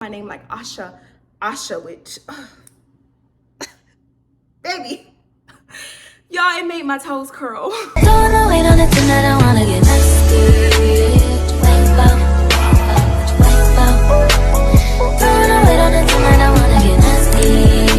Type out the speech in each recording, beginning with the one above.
My name like Asha, which, baby, y'all, it made my toes curl. Don't know, wait on it tonight, I wanna get nasty. Don't know, wait on it tonight, I wanna get nasty.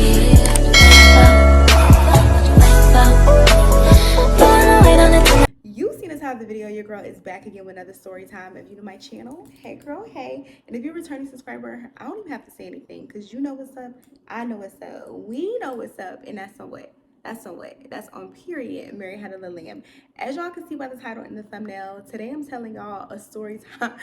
You seen the top of the video. Your girl is back again with another story time. If you know my channel, hey girl, hey. And if you're a returning subscriber, I don't even have to say anything because you know what's up, I know what's up, we know what's up, and that's on what? That's on what? That's on period. Mary Had a Little Lamb. As y'all can see by the title and the thumbnail, today I'm telling y'all a story time.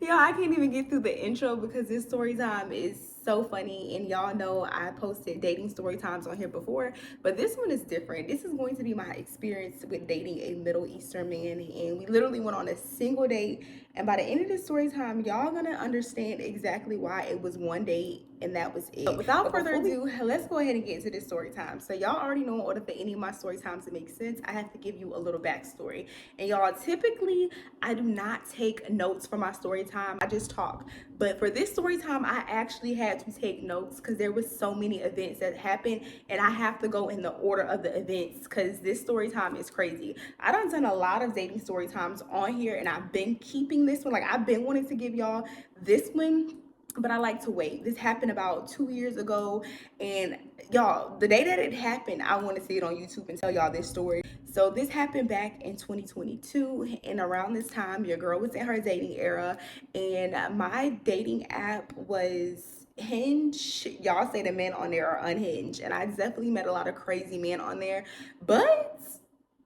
Y'all, I can't even get through the intro because this story time is so funny, and y'all know I posted dating story times on here before, but this one is different. This is going to be my experience with dating a Middle Eastern man, and we literally went on a single date, and by the end of this story time, y'all gonna understand exactly why it was one date and that was it. But without further ado, let's go ahead and get into this story time. So y'all already know, in order for any of my story times to make sense, I have to give you a little backstory. And y'all, typically I do not take notes for my story time, I just talk. But for this story time, I actually had to take notes because there was so many events that happened, and I have to go in the order of the events because this story time is crazy. I done a lot of dating story times on here, and I've been keeping this one. Like, I've been wanting to give y'all this one, but I like to wait. This happened about 2 years ago, and y'all, the day that it happened, I want to see it on YouTube and tell y'all this story. So this happened back in 2022, and around this time, your girl was in her dating era, and my dating app was Hinge. Y'all say the men on there are unhinged, and I definitely met a lot of crazy men on there, but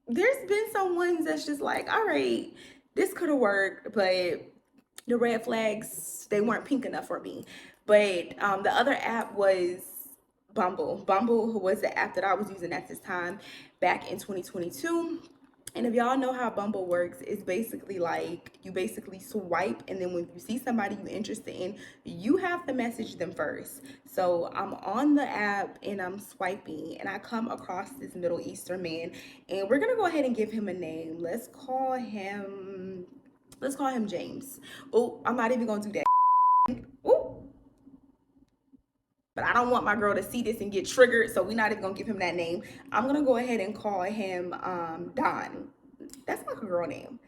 there's been some ones that's just like, all right, this could have worked, but the red flags, they weren't pink enough for me. But the other app was Bumble. Bumble was the app that I was using at this time back in 2022. And if y'all know how Bumble works, it's basically like you basically swipe, and then when you see somebody you're interested in, you have to message them first. So I'm on the app and I'm swiping, and I come across this Middle Eastern man, and we're gonna go ahead and give him a name. Let's call him James. Oh, I'm not even gonna do that. Oh, but I don't want my girl to see this and get triggered, so we're not even gonna give him that name. I'm gonna go ahead and call him Don. That's like a girl name.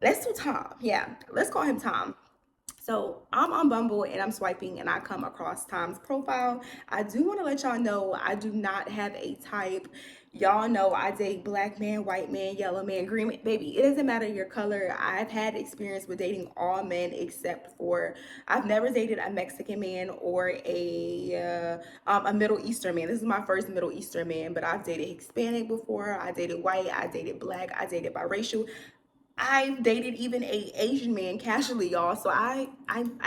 Let's do Tom. Yeah, let's call him Tom. So I'm on Bumble and I'm swiping, and I come across Tom's profile. I do want to let y'all know I do not have a type. Y'all know I date black man, white man, yellow man, green man. Baby, it doesn't matter your color. I've had experience with dating all men except for I've never dated a Mexican man or a Middle Eastern man. This is my first Middle Eastern man, but I've dated Hispanic before. I dated white. I dated black. I dated biracial. I've dated even a Asian man casually, y'all. So I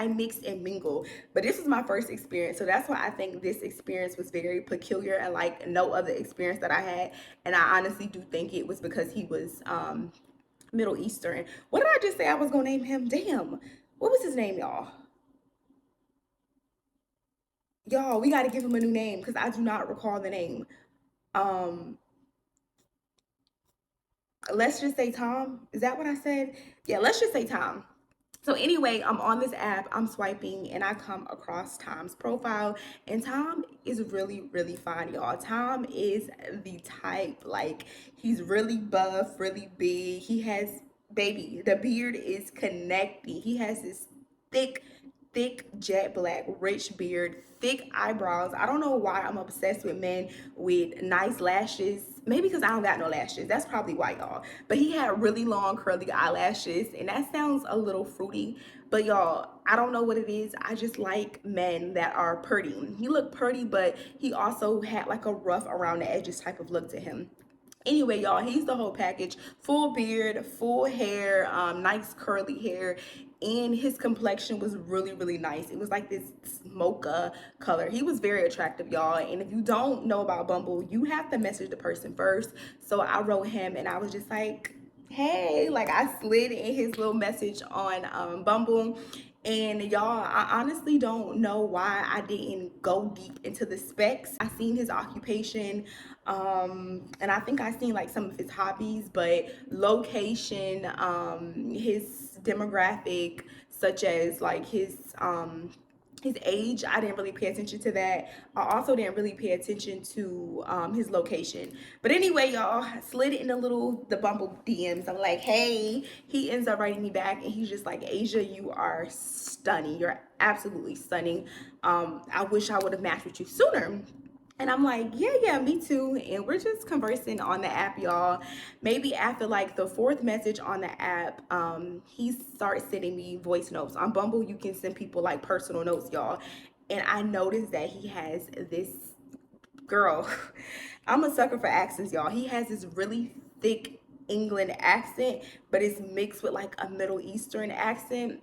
mix and mingle. But this was my first experience. So that's why I think this experience was very peculiar and like no other experience that I had. And I honestly do think it was because he was Middle Eastern. What did I just say I was gonna name him? Damn. What was his name, y'all? Y'all, we gotta give him a new name because I do not recall the name. Um let's just say Tom. Is that what I said? Yeah, let's just say Tom. So anyway, I'm on this app, I'm swiping, and I come across Tom's profile, and Tom is really, really fine, y'all. Tom is the type, like, he's really buff, really big. He has, baby, the beard is connecting. He has this thick, jet black, rich beard, thick eyebrows. I don't know why I'm obsessed with men with nice lashes. Maybe because I don't got no lashes. That's probably why, y'all. But he had really long curly eyelashes, and that sounds a little fruity. But y'all, I don't know what it is. I just like men that are pretty. He looked pretty, but he also had like a rough around the edges type of look to him. Anyway, y'all, he's the whole package. Full beard, full hair, nice curly hair, and his complexion was really, really nice. It was like this mocha color. He was very attractive, y'all. And if you don't know about Bumble, you have to message the person first. So I wrote him, and I was just like, hey, like, I slid in his little message on Bumble. And y'all, I honestly don't know why I didn't go deep into the specs. I seen his occupation, and I think I seen like some of his hobbies, but location, his demographic, such as like his age. I didn't really pay attention to that. I also didn't really pay attention to his location. But anyway, y'all, I slid in the Bumble DMs. I'm like, hey, he ends up writing me back and he's just like, Asia, you are stunning. You're absolutely stunning. I wish I would have matched with you sooner. And I'm like, yeah, me too. And we're just conversing on the app, y'all. Maybe after like the fourth message on the app, he starts sending me voice notes. On Bumble, you can send people like personal notes, y'all. And I noticed that he has this girl. I'm a sucker for accents, y'all. He has this really thick England accent, but it's mixed with like a Middle Eastern accent.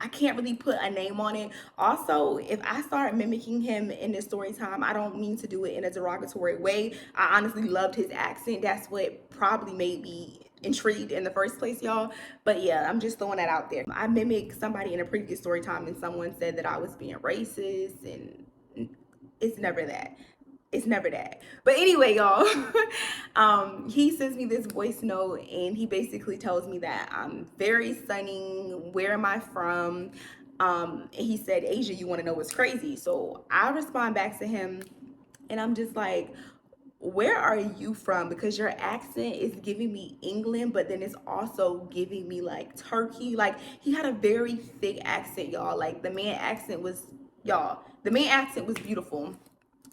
I can't really put a name on it. Also, if I start mimicking him in this story time, I don't mean to do it in a derogatory way. I honestly loved his accent. That's what probably made me intrigued in the first place, y'all. But yeah, I'm just throwing that out there. I mimicked somebody in a previous story time and someone said that I was being racist, and it's never that. It's never that. But anyway, y'all, he sends me this voice note and he basically tells me that I'm very stunning. Where am I from? And he said, Asia, you want to know what's crazy? So I respond back to him and I'm just like, where are you from? Because your accent is giving me England, but then it's also giving me like Turkey. Like he had a very thick accent, y'all. Like the main accent was beautiful.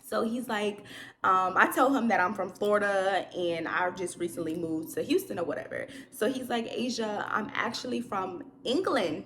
So he's like, I tell him that I'm from Florida and I just recently moved to Houston or whatever. So he's like, Asia, I'm actually from England.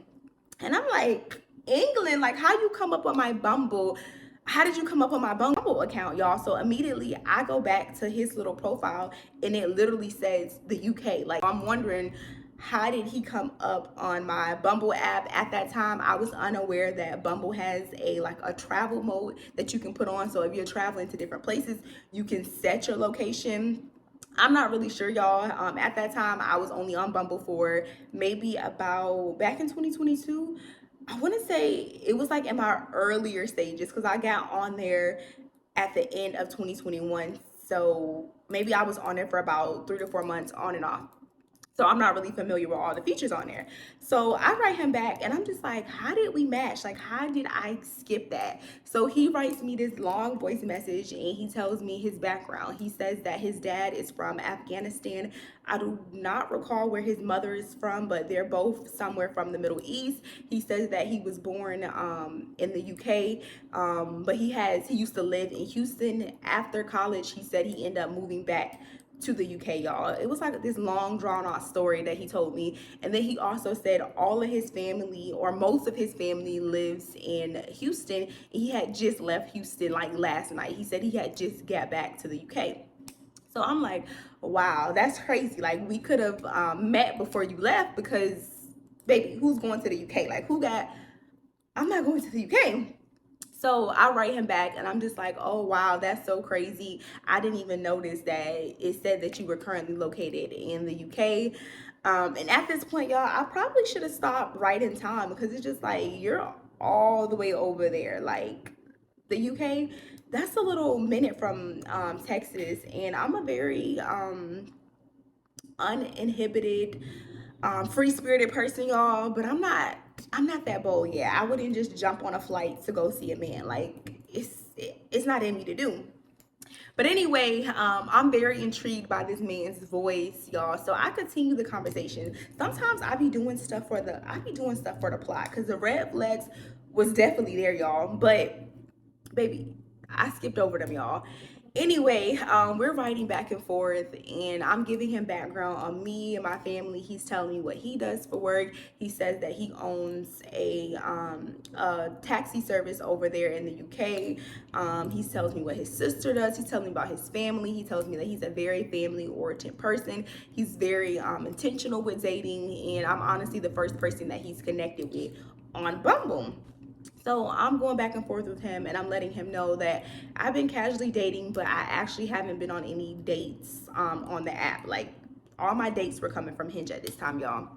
And I'm like, England? Like, how you come up on my Bumble? How did you come up on my Bumble account, y'all? So immediately I go back to his little profile and it literally says the UK. Like, I'm wondering, how did he come up on my Bumble app? At that time, I was unaware that Bumble has a travel mode that you can put on. So if you're traveling to different places, you can set your location. I'm not really sure, y'all. At that time, I was only on Bumble for maybe about back in 2022. I want to say it was like in my earlier stages because I got on there at the end of 2021. So maybe I was on there for about 3 to 4 months on and off. So I'm not really familiar with all the features on there. So I write him back and I'm just like, how did we match? Like, how did I skip that? So he writes me this long voice message and he tells me his background. He says that his dad is from Afghanistan. I do not recall where his mother is from, but they're both somewhere from the Middle East. He says that he was born in the UK, but he used to live in Houston. After college, he said he ended up moving back to the UK, y'all. It was like this long drawn out story that he told me. And then he also said all of his family or most of his family lives in Houston. He had just left Houston like last night. He said he had just got back to the UK. So I'm like, wow, that's crazy. Like we could have met before you left because baby, who's going to the UK? Like I'm not going to the UK. So I write him back and I'm just like, oh, wow, that's so crazy. I didn't even notice that it said that you were currently located in the UK. And at this point, y'all, I probably should have stopped right in time because it's just like, you're all the way over there. Like the UK, that's a little minute from Texas. And I'm a very uninhibited, free spirited person, y'all, but I'm not that bold. Yeah, I wouldn't just jump on a flight to go see a man. Like it's not in me to do. But anyway, I'm very intrigued by this man's voice, y'all. So I continue the conversation. Sometimes I be doing stuff for the plot because the red flags was definitely there, y'all. But baby, I skipped over them, y'all. Anyway, we're writing back and forth, and I'm giving him background on me and my family. He's telling me what he does for work. He says that he owns a taxi service over there in the UK. He tells me what his sister does. He's telling me about his family. He tells me that he's a very family-oriented person. He's very intentional with dating, and I'm honestly the first person that he's connected with on Bumble. So I'm going back and forth with him and I'm letting him know that I've been casually dating, but I actually haven't been on any dates on the app. Like all my dates were coming from Hinge at this time, y'all.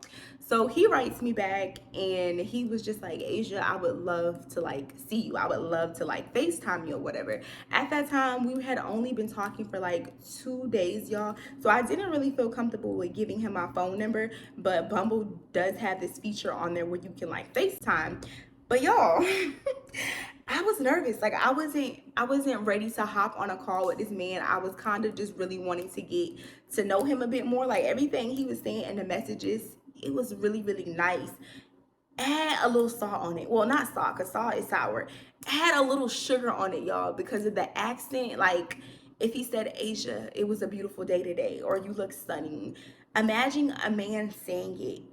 So he writes me back and he was just like, Asia, I would love to like see you. I would love to like FaceTime you or whatever. At that time, we had only been talking for like 2 days, y'all. So I didn't really feel comfortable with giving him my phone number, but Bumble does have this feature on there where you can like FaceTime. But y'all, I was nervous. Like I wasn't ready to hop on a call with this man. I was kind of just really wanting to get to know him a bit more. Like everything he was saying in the messages, it was really, really nice. Add a little salt on it. Well, not salt, because salt is sour. Add a little sugar on it, y'all, because of the accent. Like if he said, Asia, it was a beautiful day today, or you look stunning. Imagine a man saying it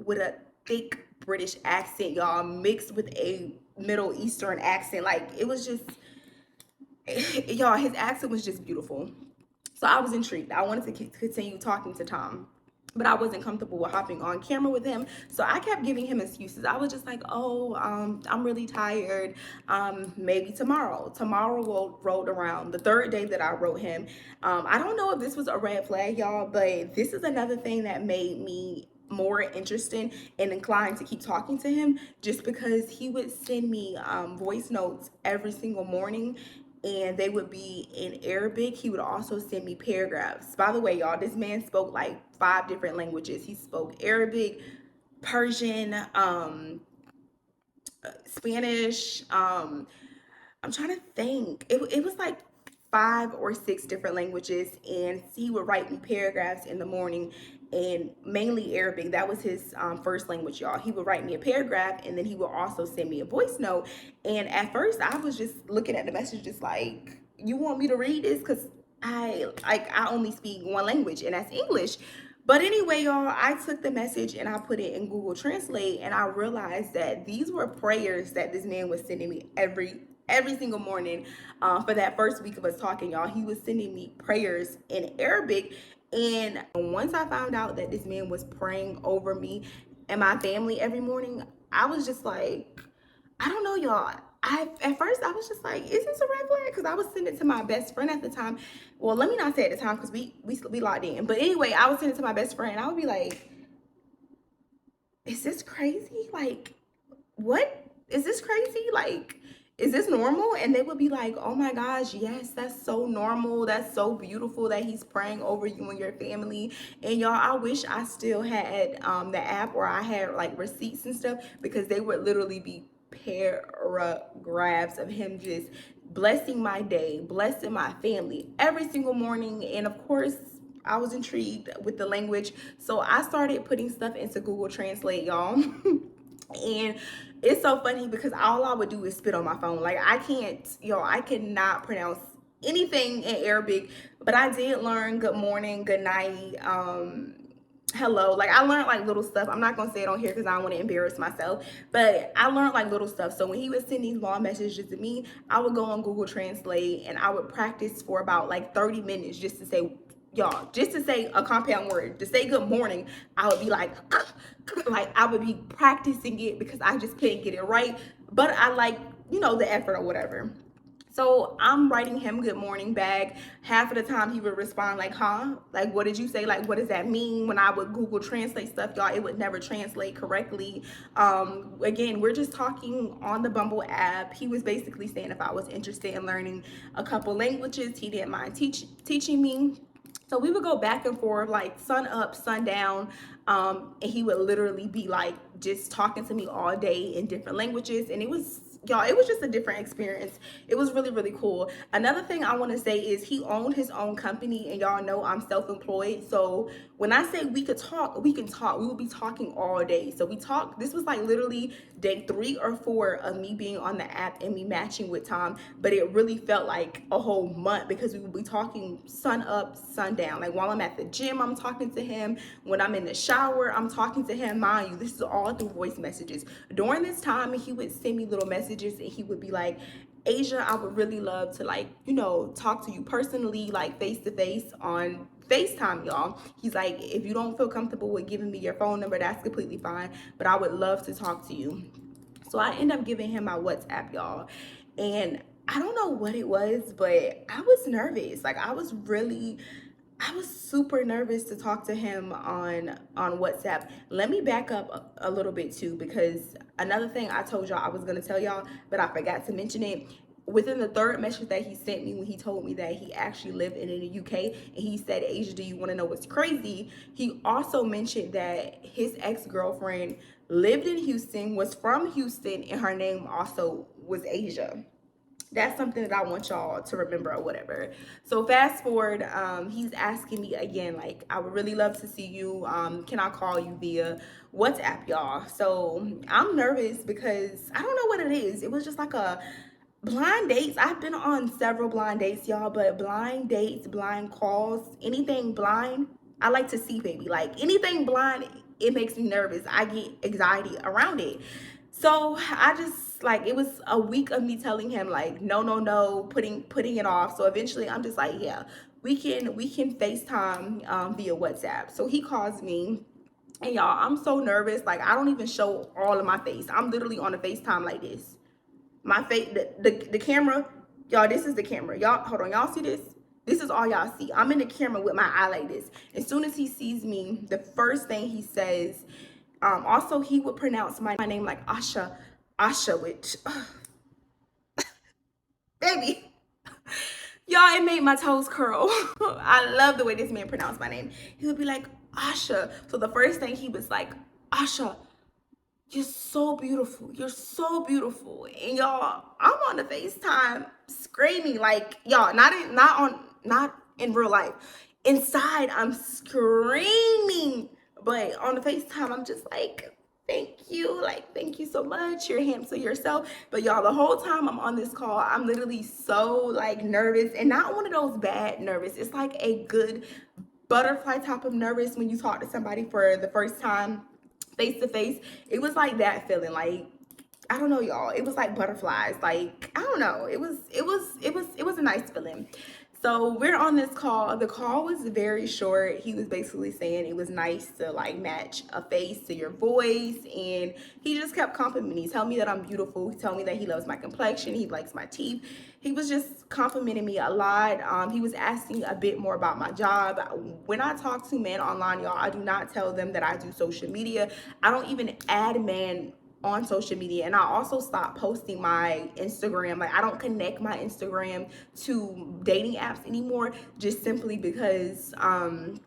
with a thick British accent, y'all, mixed with a Middle Eastern accent. Like it was just, y'all, his accent was just beautiful. So I was intrigued. I wanted to continue talking to Tom, but I wasn't comfortable with hopping on camera with him. So I kept giving him excuses. I was just like, oh, I'm really tired. Maybe tomorrow. Tomorrow rolled around. The third day that I wrote him. I don't know if this was a red flag, y'all, but this is another thing that made me more interested and inclined to keep talking to him, just because he would send me voice notes every single morning, and they would be in Arabic. He would also send me paragraphs. By the way, y'all, this man spoke like 5 different languages. He spoke Arabic, Persian, Spanish. I'm trying to think. It was like 5 or 6 different languages, and he would write me paragraphs in the morning, and mainly Arabic. That was his first language, y'all. He would write me a paragraph, and then he would also send me a voice note. And at first, I was just looking at the message, just like, you want me to read this? Because I only speak one language, and that's English. But anyway, y'all, I took the message and I put it in Google Translate, and I realized that these were prayers that this man was sending me every single morning. For that first week of us talking, y'all, he was sending me prayers in Arabic. And once I found out that this man was praying over me and my family every morning, I was just like, I don't know, y'all. At first I was just like, is this a red flag? Because I was sending it to my best friend at the time. Well, let me not say at the time, because we locked in. But anyway, I was sending it to my best friend, and I would be like, is this crazy? Like, what? Is this crazy? Like, is this normal? And they would be like, oh my gosh, yes, that's so normal. That's so beautiful that he's praying over you and your family. And y'all, I wish I still had the app, or I had like receipts and stuff, because they would literally be paragraphs of him just blessing my day, blessing my family every single morning. And of course, I was intrigued with the language, so I started putting stuff into Google Translate, y'all. And it's so funny because all I would do is spit on my phone. Like I cannot pronounce anything in Arabic, but I did learn good morning, good night, hello. Like I learned like little stuff. I'm not gonna say it on here because I don't want to embarrass myself, but I learned like little stuff. So when he would send these long messages to me, I would go on Google Translate and I would practice for about like 30 minutes just to say, y'all, just to say a compound word, to say good morning. I would be like like I would be practicing it because I just couldn't get it right, but I like, the effort or whatever. So I'm writing him good morning back. Half of the time he would respond like, huh? Like, what did you say? Like, what does that mean? When I would Google Translate stuff, y'all, it would never translate correctly. Again, we're just talking on the Bumble app. He was basically saying if I was interested in learning a couple languages, he didn't mind teaching me. So we would go back and forth like sun up, sun down. And he would literally be like just talking to me all day in different languages. And it was, y'all, it was just a different experience. It was really, really cool. Another thing I want to say is he owned his own company, and y'all know I'm self-employed. So when I say we could talk, we can talk. We will be talking all day. So we talked, this was like literally day 3 or 4 of me being on the app and me matching with Tom. But it really felt like a whole month because we would be talking sun up, sun down. Like while I'm at the gym, I'm talking to him. When I'm in the shower, I'm talking to him. Mind you, this is all through voice messages. During this time, he would send me little messages and he would be like, Asia, I would really love to like, talk to you personally, like face to face on FaceTime, y'all. He's like, if you don't feel comfortable with giving me your phone number, that's completely fine, but I would love to talk to you. So I end up giving him my WhatsApp, y'all. And I don't know what it was, but I was nervous. Like I was really I was super nervous to talk to him on WhatsApp. Let me back up a little bit too, because another thing I told y'all I was gonna tell y'all, but I forgot to mention it. Within the third message that he sent me, when he told me that he actually lived in the UK, and he said, "Asia, do you want to know what's crazy?" He also mentioned that his ex-girlfriend lived in Houston, was from Houston, and her name also was Asia. That's something that I want y'all to remember or whatever. So fast forward, he's asking me again, like, I would really love to see you. Can I call you via WhatsApp, y'all? So I'm nervous because I don't know what it is. It was just like a blind dates. I've been on several blind dates, y'all, but blind dates, blind calls, anything blind, I like to see, baby. Like anything blind, it makes me nervous. I get anxiety around it. So I just like, it was a week of me telling him like no, no, no, putting it off. So eventually I'm just like, yeah, we can FaceTime via WhatsApp. So he calls me, and y'all, I'm so nervous. Like I don't even show all of my face. I'm literally on a FaceTime like this. My face, the camera, y'all, this is the camera. Y'all, hold on, y'all see this? This is all y'all see. I'm in the camera with my eye like this. As soon as he sees me, the first thing he says, also he would pronounce my name like Asha, which, baby, y'all, it made my toes curl. I love the way this man pronounced my name. He would be like, Asha. So the first thing he was like, Asha, you're so beautiful. You're so beautiful. And y'all, I'm on the FaceTime screaming like, y'all, not in real life. Inside, I'm screaming. But on the FaceTime, I'm just like, thank you. Like, thank you so much. You're handsome yourself. But y'all, the whole time I'm on this call, I'm literally so like nervous, and not one of those bad nervous. It's like a good butterfly type of nervous when you talk to somebody for the first time face to face. It was like that feeling. Like I don't know, y'all. It was like butterflies. Like I don't know. It was a nice feeling. So we're on this call. The call was very short. He was basically saying it was nice to like match a face to your voice, and he just kept complimenting me, telling me that I'm beautiful, telling me that he loves my complexion, he likes my teeth. He was just complimenting me a lot. He was asking a bit more about my job. When I talk to men online, y'all, I do not tell them that I do social media. I don't even add men on social media, and I also stopped posting my Instagram. Like I don't connect my Instagram to dating apps anymore, just simply because I'm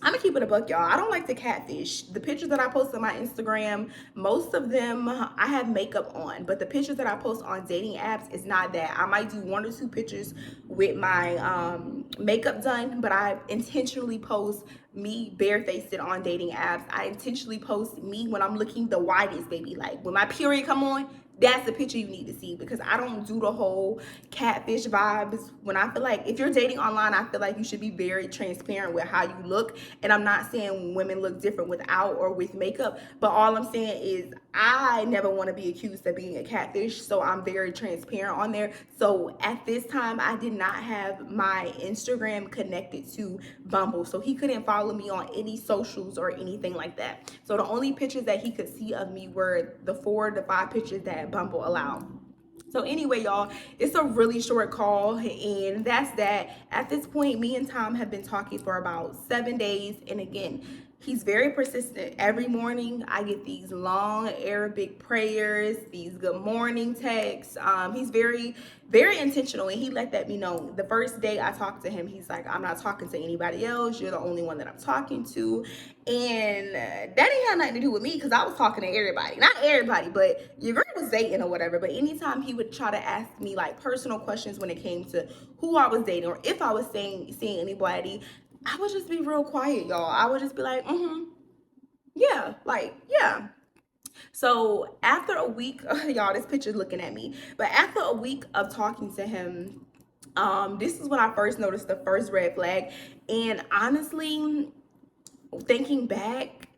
gonna keep it a buck, y'all. I don't like to catfish. The pictures that I post on my Instagram, most of them I have makeup on, but the pictures that I post on dating apps is not that. I might do one or two pictures with my makeup done, but I intentionally post me barefaced on dating apps. I intentionally post me when I'm looking the widest, baby. Like when my period come on, that's the picture you need to see, because I don't do the whole catfish vibes. When I feel like if you're dating online, I feel like you should be very transparent with how you look. And I'm not saying women look different without or with makeup, but all I'm saying is I never want to be accused of being a catfish, so I'm very transparent on there. So at this time, I did not have my Instagram connected to Bumble, so he couldn't follow me on any socials or anything like that. So the only pictures that he could see of me were the 4 to 5 pictures that Bumble allowed. So anyway, y'all, it's a really short call, and that's that. At this point, me and Tom have been talking for about 7 days, and again, he's very persistent. Every morning, I get these long Arabic prayers, these good morning texts. He's very, very intentional, and he let that be known. The first day I talked to him, he's like, I'm not talking to anybody else. You're the only one that I'm talking to. And that ain't had nothing to do with me, because I was talking to everybody. Not everybody, but your girl was dating or whatever. But anytime he would try to ask me like personal questions when it came to who I was dating or if I was seeing anybody, I would just be real quiet, y'all. I would just be like, yeah, like, yeah. So after a week, y'all, this picture's looking at me. But after a week of talking to him, this is when I first noticed the first red flag. And honestly, thinking back,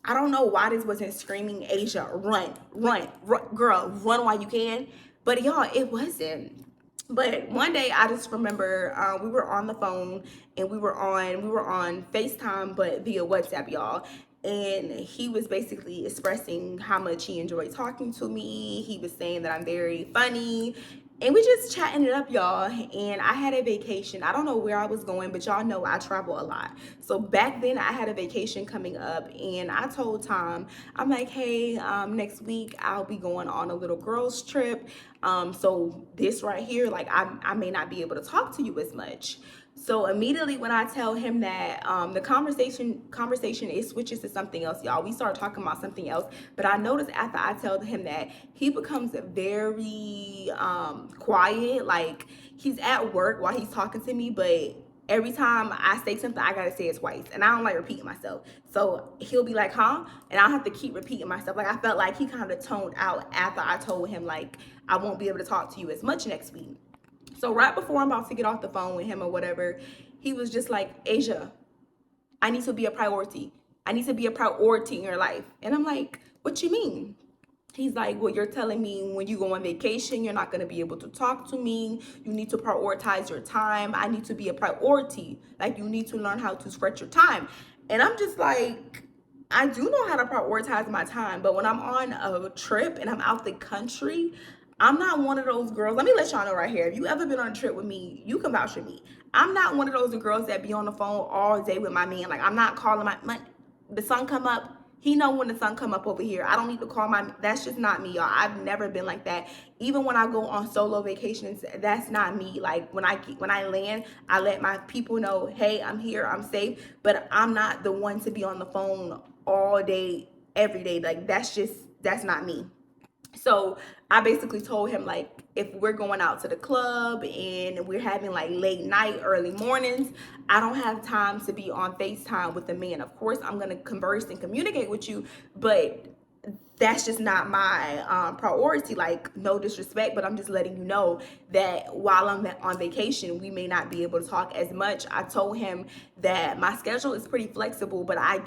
I don't know why this wasn't screaming, Asia, run, run, run, girl, run while you can. But y'all, it wasn't. But one day I just remember we were on the phone, and we were on FaceTime, but via WhatsApp, y'all. And he was basically expressing how much he enjoyed talking to me. He was saying that I'm very funny. And we just chatting it up, y'all. And I had a vacation. I don't know where I was going, but y'all know I travel a lot. So back then I had a vacation coming up, and I told Tom, I'm like, hey, next week I'll be going on a little girls trip. So this right here, like I may not be able to talk to you as much. So immediately when I tell him that, the conversation it switches to something else, y'all. We start talking about something else. But I noticed after I tell him that, he becomes very quiet. Like he's at work while he's talking to me, but every time I say something, I gotta say it twice, and I don't like repeating myself. So he'll be like, "Huh," and I'll have to keep repeating myself. Like I felt like he kind of toned out after I told him like I won't be able to talk to you as much next week. So right before I'm about to get off the phone with him or whatever, he was just like, Asia, I need to be a priority. I need to be a priority in your life. And I'm like, what you mean? He's like, well, you're telling me when you go on vacation, you're not going to be able to talk to me. You need to prioritize your time. I need to be a priority. Like, you need to learn how to stretch your time. And I'm just like, I do know how to prioritize my time. But when I'm on a trip and I'm out the country, I'm not one of those girls. Let me let y'all know right here. If you ever been on a trip with me, you can vouch for me. I'm not one of those girls that be on the phone all day with my man. Like, I'm not calling the sun come up. He know when the sun come up over here. I don't need to call that's just not me, y'all. I've never been like that. Even when I go on solo vacations, that's not me. Like when I land, I let my people know, hey, I'm here, I'm safe. But I'm not the one to be on the phone all day, every day. Like that's not me. So I basically told him, like, if we're going out to the club and we're having like late night, early mornings, I don't have time to be on FaceTime with the man. Of course, I'm going to converse and communicate with you, but that's just not my priority. Like, no disrespect, but I'm just letting you know that while I'm on vacation, we may not be able to talk as much. I told him that my schedule is pretty flexible, but I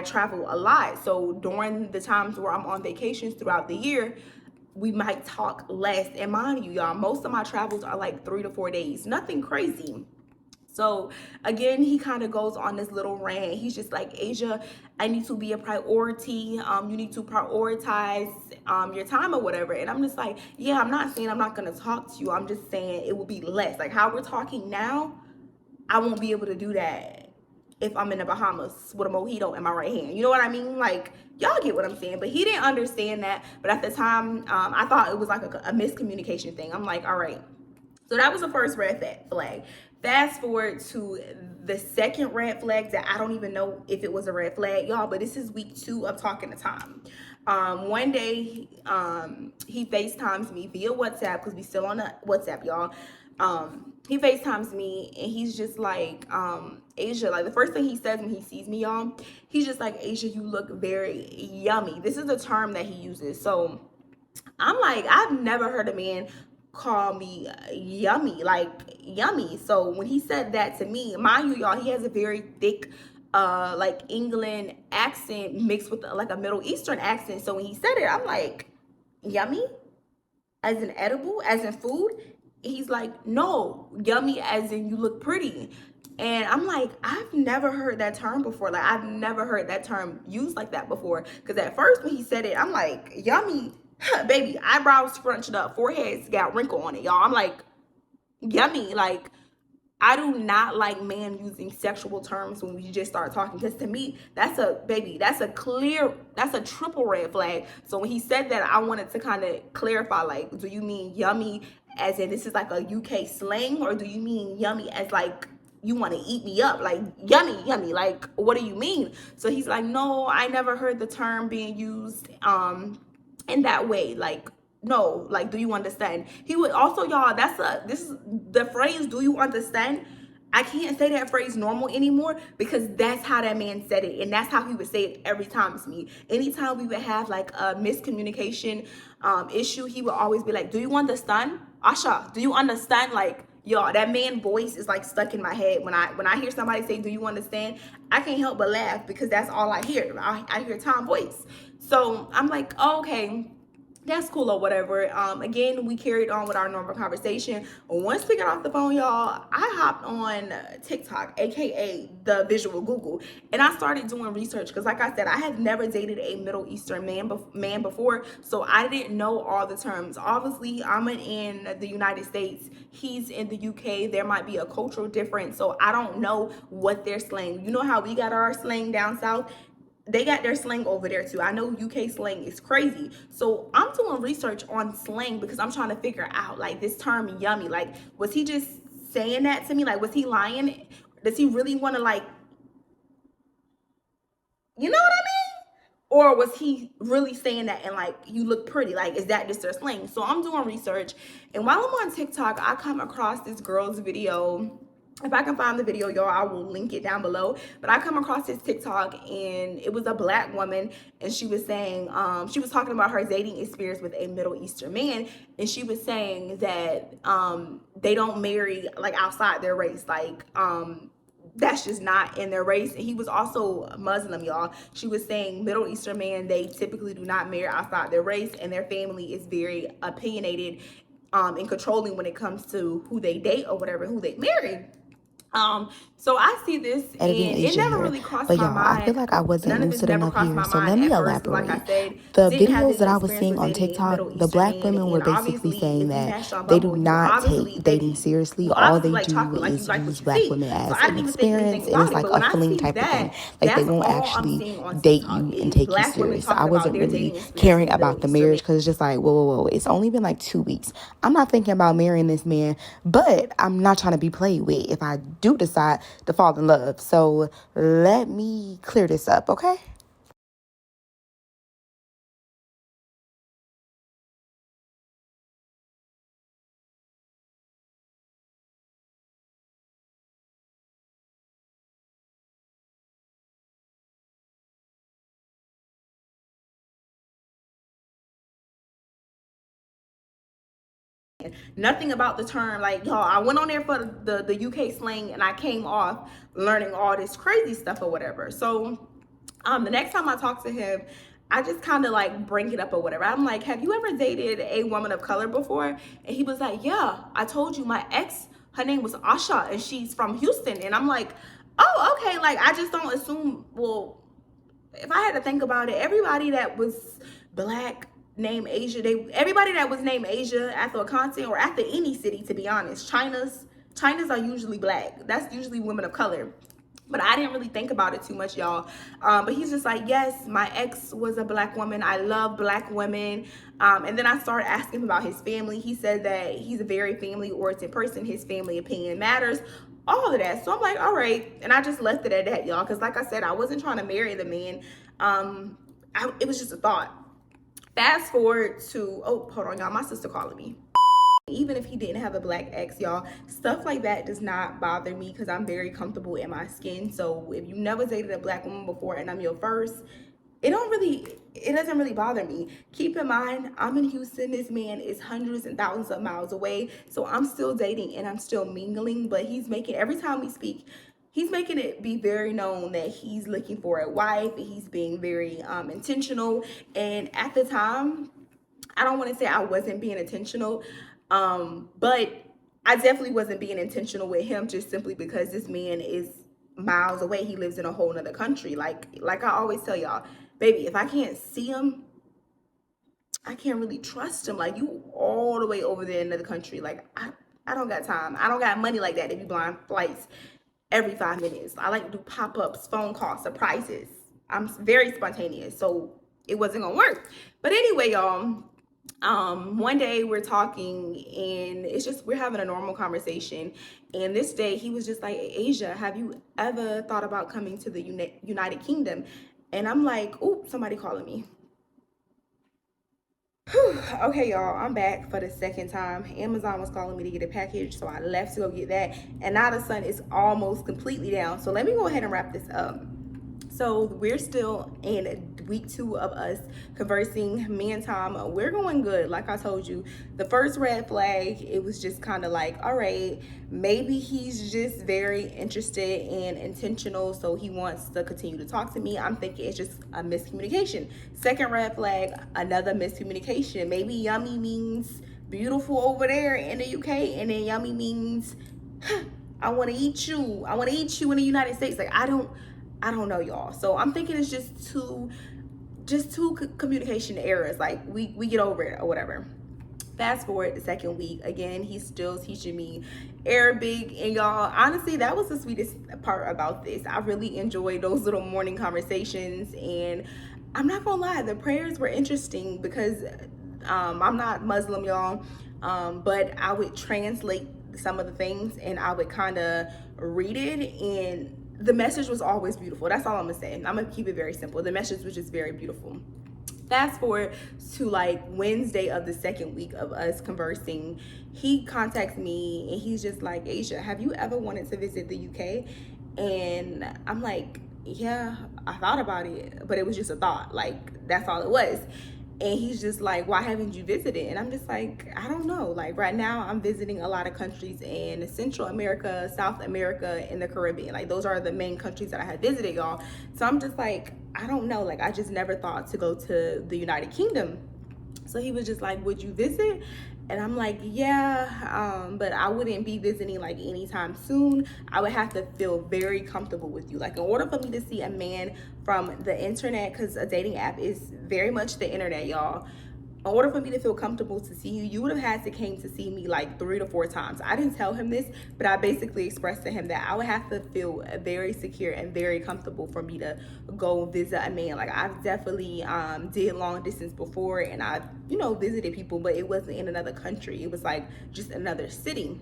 travel a lot. So during the times where I'm on vacations throughout the year, we might talk less. And mind you, y'all, most of my travels are like 3 to 4 days, nothing crazy. So again, he kind of goes on this little rant. He's just like, Asia, I need to be a priority. You need to prioritize your time or whatever. And I'm just like, yeah, I'm not saying I'm not going to talk to you. I'm just saying it will be less. Like how we're talking now, I won't be able to do that if I'm in the Bahamas with a mojito in my right hand. You know what I mean? Like, y'all get what I'm saying. But he didn't understand that. But at the time, I thought it was like a miscommunication thing. I'm like, all right. So that was the first red flag. Fast forward to the second red flag that I don't even know if it was a red flag, y'all, but this is week 2 of talking to Tom. One day, he FaceTimes me via WhatsApp, because we still on the WhatsApp, y'all. He FaceTimes me, and he's just like, Asia, like the first thing he says when he sees me, y'all, he's just like, Asia, you look very yummy. This is the term that he uses. So I'm like, I've never heard a man call me yummy, like yummy. So when he said that to me, mind you, y'all, he has a very thick like England accent mixed with like a Middle Eastern accent. So when he said it, I'm like, yummy as in edible, as in food? He's like, no, yummy as in you look pretty. And I'm like, I've never heard that term before. Like, I've never heard that term used like that before. Because at first when he said it, I'm like, yummy, baby, eyebrows scrunched up, forehead's got wrinkle on it, y'all. I'm like, yummy. Like, I do not like man using sexual terms when we just start talking, because to me, that's a triple red flag. So when he said that, I wanted to kind of clarify, like, do you mean yummy as in this is like a UK slang, or do you mean yummy as like you want to eat me up, like yummy, like what do you mean? So he's like, no, I never heard the term being used in that way, like, no, like, do you understand? He would also, y'all, this is the phrase, do you understand? I can't say that phrase normal anymore, because that's how that man said it, and that's how he would say it every time to me. Anytime we would have like a miscommunication issue, he would always be like, do you understand? Asha, do you understand? Like, y'all, that man voice is like stuck in my head. When I hear somebody say, do you understand? I can't help but laugh, because that's all I hear. I hear Tom's voice. So I'm like, oh, okay. that's cool or whatever. Again, we carried on with our normal conversation. Once we got off the phone, y'all, I hopped on TikTok, aka the visual Google, and I started doing research because, like I said, I had never dated a Middle Eastern man before, so I didn't know all the terms. Obviously, I'm in the United States, he's in the UK. There might be a cultural difference, so I don't know what they're slang. You know how we got our slang down south? They got their slang over there too. I know UK slang is crazy. So I'm doing research on slang because I'm trying to figure out like this term yummy. Like, was he just saying that to me? Like, was he lying? Does he really want to, like, you know what I mean? Or was he really saying that and like, you look pretty? Like, is that just their slang? So I'm doing research. And while I'm on TikTok, I come across this girl's video. If I can find the video, y'all, I will link it down below. But I come across this TikTok, and it was a black woman, and she was saying, she was talking about her dating experience with a Middle Eastern man, and she was saying that they don't marry like outside their race, like that's just not in their race. And he was also Muslim, y'all. She was saying Middle Eastern men, they typically do not marry outside their race, and their family is very opinionated and controlling when it comes to who they date or whatever, who they marry. So I see this, and it never really crossed my mind. I feel like I wasn't lucid enough here, so let me elaborate. Like I said, the videos that I was seeing on TikTok, the black women were basically saying that they do not take dating seriously. All they do is use black women as an experience, and it's like a fling type of thing. Like, they won't actually date you and take you serious. I wasn't really caring about the marriage because it's just like, whoa, it's only been like 2 weeks. I'm not thinking about marrying this man, but I'm not trying to be played with if I do decide to fall in love. So let me clear this up, okay? Nothing about the term. Like, y'all, I went on there for the UK slang, and I came off learning all this crazy stuff or whatever. So the next time I talk to him, I just kind of like bring it up or whatever. I'm like, have you ever dated a woman of color before? And he was like, yeah, I told you, my ex, her name was Asha, and she's from Houston. And I'm like, oh, okay. Like, I just don't assume, well, if I had to think about it, everybody that was black named Asia, everybody that was named Asia after a continent or after any city, to be honest, China's are usually black. That's usually women of color. But I didn't really think about it too much, y'all. But he's just like, yes, my ex was a black woman. I love black women. And then I started asking him about his family. He said that he's a very family-oriented person. His family opinion matters, all of that. So I'm like, all right. And I just left it at that, y'all. Because like I said, I wasn't trying to marry the man. It was just a thought. Fast forward to, oh, hold on, y'all. My sister calling me. Even if he didn't have a black ex, y'all, stuff like that does not bother me because I'm very comfortable in my skin. So if you never dated a black woman before and I'm your first, it doesn't really bother me. Keep in mind, I'm in Houston. This man is hundreds and thousands of miles away. So I'm still dating and I'm still mingling, but he's making, every time we speak, he's making it be very known that he's looking for a wife, and he's being very intentional. And at the time, I don't want to say I wasn't being intentional, but I definitely wasn't being intentional with him, just simply because this man is miles away. He lives in a whole nother country. Like I always tell y'all, baby, if I can't see him, I can't really trust him. Like, you all the way over there in another country. Like, I don't got time. I don't got money like that to be blind flights every 5 minutes. I like to do pop-ups, phone calls, surprises. I'm very spontaneous, so it wasn't gonna work. But anyway, y'all, one day we're talking, and it's just, we're having a normal conversation. And this day he was just like, Asia, have you ever thought about coming to the United Kingdom? And I'm like, oh, somebody calling me. Whew. Okay, y'all, I'm back for the second time. Amazon was calling me to get a package, so I left to go get that. And now the sun is almost completely down. So let me go ahead and wrap this up. So we're still in week 2 of us conversing. Me and Tom, we're going good. Like I told you, the first red flag, it was just kind of like, all right, maybe he's just very interested and intentional, so he wants to continue to talk to me. I'm thinking it's just a miscommunication. Second red flag, another miscommunication. Maybe yummy means beautiful over there in the UK, and then yummy means I want to eat you. I want to eat you in the United States. Like, I don't know, y'all. So I'm thinking it's just two communication errors. Like, we get over it or whatever. Fast forward the second week, again, he's still teaching me Arabic. And y'all, honestly, that was the sweetest part about this. I really enjoyed those little morning conversations. And I'm not gonna lie, the prayers were interesting because I'm not Muslim, y'all, but I would translate some of the things and I would kind of read it, and the message was always beautiful. That's all I'm gonna say. I'm gonna keep it very simple. The message was just very beautiful. Fast forward to like Wednesday of the second week of us conversing, he contacts me and he's just like, Asia, have you ever wanted to visit the UK? And I'm like, yeah, I thought about it, but it was just a thought. Like, that's all it was. And he's just like, why haven't you visited? And I'm just like, I don't know. Like, right now I'm visiting a lot of countries in Central America, South America, and the Caribbean. Like, those are the main countries that I have visited, y'all. So I'm just like, I don't know. Like, I just never thought to go to the United Kingdom. So he was just like, would you visit? And I'm like, yeah, but I wouldn't be visiting like anytime soon. I would have to feel very comfortable with you. Like, in order for me to see a man from the internet, because a dating app is very much the internet, y'all. In order for me to feel comfortable to see you, you would have had to came to see me like 3 to 4 times. I didn't tell him this, but I basically expressed to him that I would have to feel very secure and very comfortable for me to go visit a man. Like, I've definitely did long distance before, and I've, visited people, but it wasn't in another country. It was like just another city.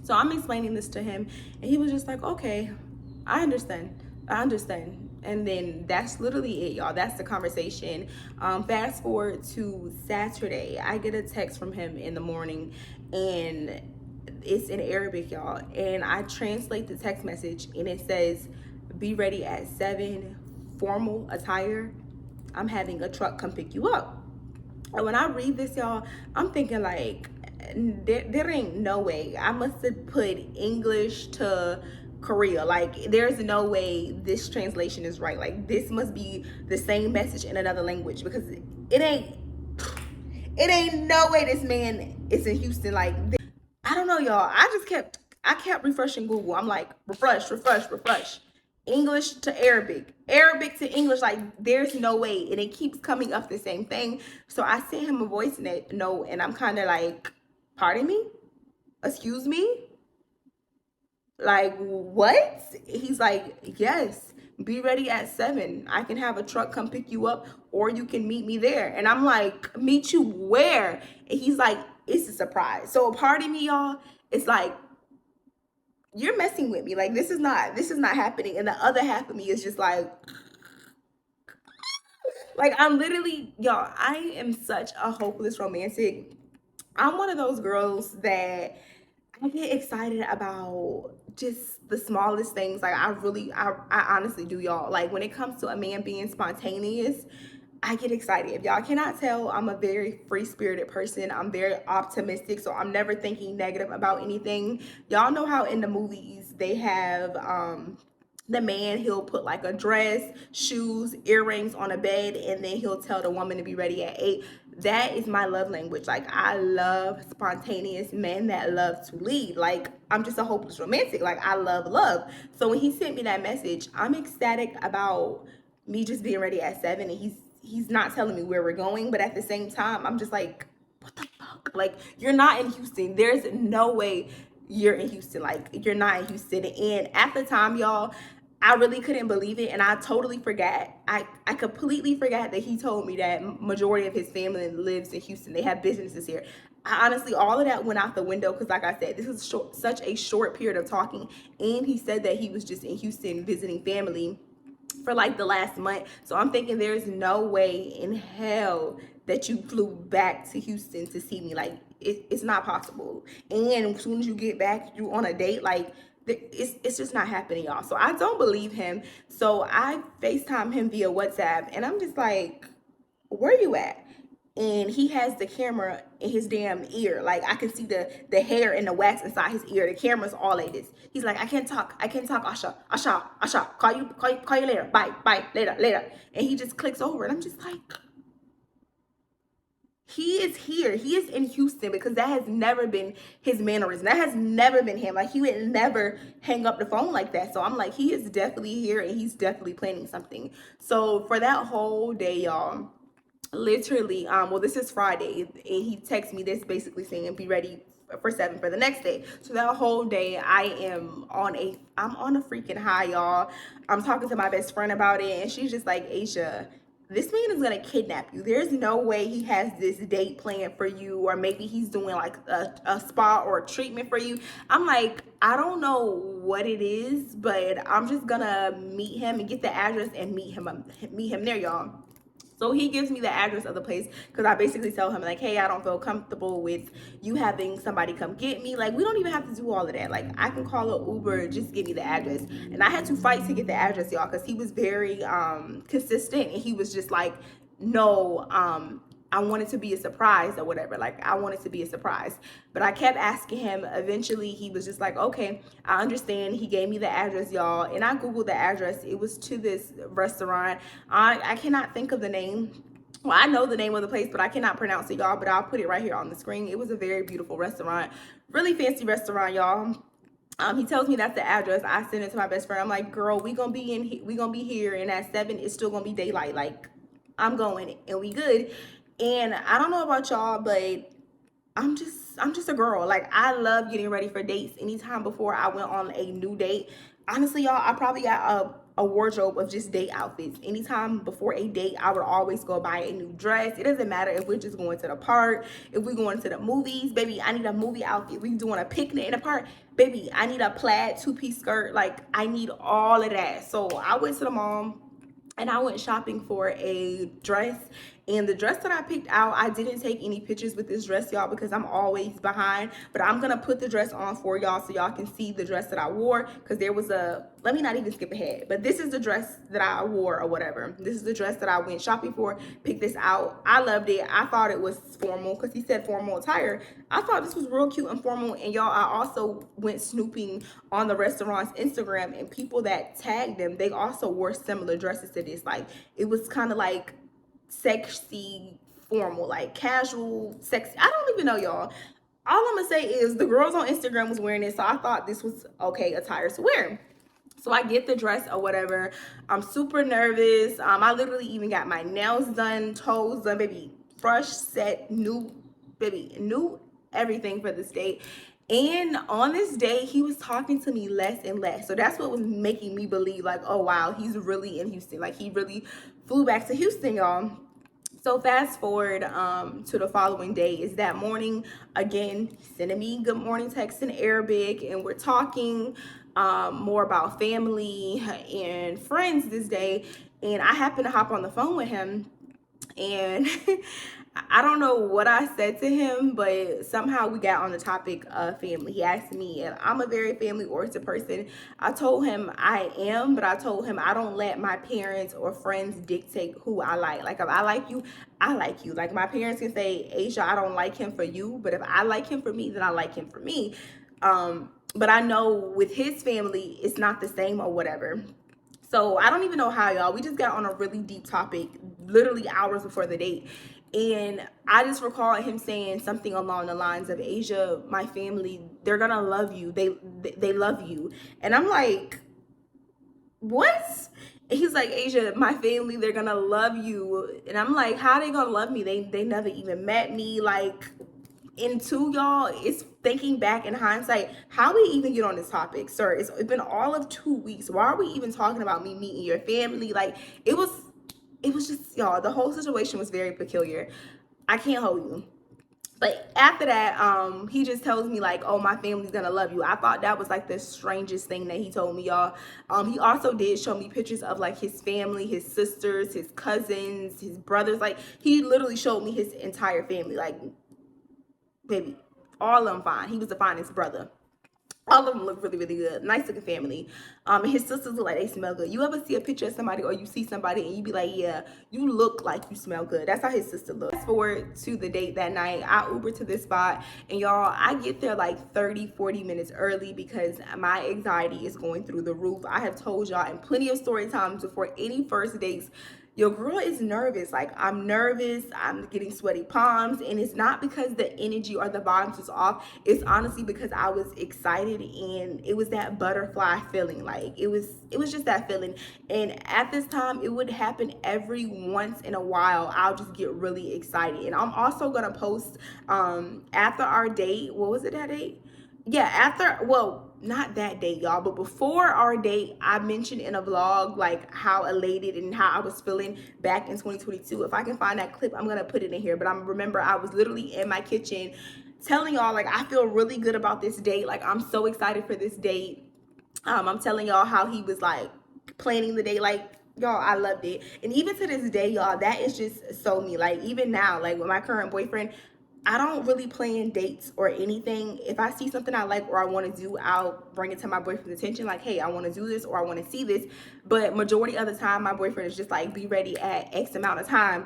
So I'm explaining this to him, and he was just like, okay, I understand. And then that's literally it, y'all. That's the conversation. Fast forward to Saturday, I get a text from him in the morning, and it's in Arabic, y'all. And I translate the text message, and it says, be ready at 7, formal attire. I'm having a truck come pick you up. And when I read this, y'all, I'm thinking like, there ain't no way. I must have put English to Korea. Like, there's no way this translation is right. Like, this must be the same message in another language, because it ain't no way this man is in Houston. Like, I don't know, y'all. I kept refreshing Google. I'm like, refresh. English to Arabic, Arabic to English. Like, there's no way. And it keeps coming up the same thing. So I sent him a voice note, and I'm kind of like, pardon me? Excuse me? Like, what? He's like, yes, be ready at 7. I can have a truck come pick you up, or you can meet me there. And I'm like, meet you where? And he's like, it's a surprise. So a part of me, y'all, it's like, you're messing with me. Like, this is not happening. And the other half of me is just like I'm literally, y'all, I am such a hopeless romantic. I'm one of those girls that I get excited about just the smallest things. Like, I honestly do, y'all. Like, when it comes to a man being spontaneous, I get excited. If y'all cannot tell, I'm a very free-spirited person. I'm very optimistic, so I'm never thinking negative about anything. Y'all know how in the movies they have the man, he'll put like a dress, shoes, earrings on a bed, and then he'll tell the woman to be ready at 8. That is my love language. Like, I love spontaneous men that love to lead. Like, I'm just a hopeless romantic. Like, I love. So when he sent me that message, I'm ecstatic about me just being ready at 7, and he's not telling me where we're going, but at the same time, I'm just like, what the fuck? Like, you're not in Houston. There's no way you're in Houston. Like, you're not in Houston. And at the time, y'all, I really couldn't believe it, and I totally forgot. I completely forgot that he told me that majority of his family lives in Houston. They have businesses here. Honestly, all of that went out the window, because like I said, this is such a short period of talking, and he said that he was just in Houston visiting family for like the last month. So I'm thinking there's no way in hell that you flew back to Houston to see me. Like, it's not possible. And as soon as you get back, you on a date. Like, it's just not happening, y'all. So I don't believe him. So I FaceTime him via WhatsApp, and I'm just like, where you at? And he has the camera in his damn ear. Like, I can see the hair and the wax inside his ear. The camera's all like this. He's like, I can't talk, Asha, call you later, bye, later. And he just clicks over, and I'm just like, he is here. He is in Houston, because that has never been his mannerism. That has never been him. Like, he would never hang up the phone like that. So I'm like, he is definitely here, and he's definitely planning something. So for that whole day, y'all, literally, well, this is Friday, and he texts me this, basically saying, be ready for 7 for the next day. So that whole day, I'm on a freaking high, y'all. I'm talking to my best friend about it, and she's just like, Asia, this man is gonna kidnap you. There's no way he has this date planned for you, or maybe he's doing like a spa or a treatment for you. I'm like, I don't know what it is, but I'm just gonna meet him and get the address and meet him there, y'all. So he gives me the address of the place, because I basically tell him, like, hey, I don't feel comfortable with you having somebody come get me. Like, we don't even have to do all of that. Like, I can call an Uber, just give me the address. And I had to fight to get the address, y'all, because he was very consistent, and he was just like, no, I want it to be a surprise or whatever. Like, I want it to be a surprise. But I kept asking him. Eventually, he was just like, okay, I understand. He gave me the address, y'all. And I Googled the address. It was to this restaurant. I cannot think of the name. Well, I know the name of the place, but I cannot pronounce it, y'all. But I'll put it right here on the screen. It was a very beautiful restaurant. Really fancy restaurant, y'all. He tells me that's the address. I send it to my best friend. I'm like, girl, we gonna be here, and at 7 it's still gonna be daylight. Like, I'm going, and we good. And I don't know about y'all, but I'm just a girl. Like, I love getting ready for dates. Anytime before I went on a new date, honestly, y'all, I probably got a wardrobe of just date outfits. Anytime before a date, I would always go buy a new dress. It doesn't matter if we're just going to the park, if we're going to the movies, baby, I need a movie outfit. We doing a picnic in the park, baby, I need a plaid 2-piece skirt. Like, I need all of that. So I went to the mall, and I went shopping for a dress. And the dress that I picked out, I didn't take any pictures with this dress, y'all, because I'm always behind. But I'm gonna put the dress on for y'all so y'all can see the dress that I wore, because there was let me not even skip ahead, but this is the dress that I wore or whatever. This is the dress that I went shopping for, picked this out. I loved it. I thought it was formal, because he said formal attire. I thought this was real cute and formal. And y'all, I also went snooping on the restaurant's Instagram, and people that tagged them, they also wore similar dresses to this. Like, it was kind of like sexy, formal, like casual, sexy. I don't even know, y'all. All I'm gonna say is the girls on Instagram was wearing it, so I thought this was okay attire to wear. So I get the dress or whatever. I'm super nervous. I literally even got my nails done, toes done, baby, fresh set, new, baby, new everything for this date. And on this day, he was talking to me less and less. So that's what was making me believe, like, oh wow, he's really in Houston. Like, he really flew back to Houston, y'all. So fast forward to the following day. Is that morning again, sending me good morning text in Arabic, and we're talking more about family and friends this day. And I happen to hop on the phone with him, and I don't know what I said to him, but somehow we got on the topic of family. He asked me if I'm a very family-oriented person. I told him I am, but I told him I don't let my parents or friends dictate who I like. Like, if I like you, I like you. Like, my parents can say, Asia, I don't like him for you, but if I like him for me, then I like him for me. But I know with his family, it's not the same or whatever. So I don't even know how, y'all. We just got on a really deep topic literally hours before the date. And I just recall him saying something along the lines of, Asia, my family, they're gonna love you. They love you. And I'm like, what? And he's like, Asia, my family, they're gonna love you. And I'm like, how are they gonna love me? They never even met me. Like, into y'all, it's thinking back in hindsight, how we even get on this topic, sir. It's been all of 2 weeks. Why are we even talking about me meeting your family? Like, it was just, y'all, the whole situation was very peculiar. I can't hold you. But after that, he just tells me, like, oh, my family's gonna love you. I thought that was like the strangest thing that he told me, y'all. He also did show me pictures of like his family, his sisters, his cousins, his brothers. Like, he literally showed me his entire family. Like, baby, all of them fine. He was the finest brother. All of them look really, really good. Nice looking family. His sisters look like they smell good. You ever see a picture of somebody or you see somebody and you be like, yeah, you look like you smell good. That's how his sister looks. Fast forward to the date that night. I Ubered to this spot, and y'all, I get there like 30-40 minutes early because my anxiety is going through the roof. I have told y'all in plenty of story times before any first dates, your girl is nervous. Like, I'm nervous, I'm getting sweaty palms, and it's not because the energy or the vibes was off. It's honestly because I was excited, and it was that butterfly feeling. Like, it was just that feeling. And at this time, it would happen every once in a while. I'll just get really excited. And I'm also gonna post after our date. What was it, that date? Yeah, after, well, not that date, y'all, but before our date, I mentioned in a vlog like how elated and how I was feeling back in 2022. If I can find that clip, I'm gonna put it in here. But I remember I was literally in my kitchen telling y'all, like, I feel really good about this date. Like, I'm so excited for this date. I'm telling y'all how he was like planning the date. Like, y'all, I loved it. And even to this day, y'all, that is just so me. Like, even now, like with my current boyfriend, I don't really plan dates or anything. If I see something I like or I want to do, I'll bring it to my boyfriend's attention. Like, hey, I want to do this or I want to see this. But majority of the time, my boyfriend is just like, be ready at X amount of time.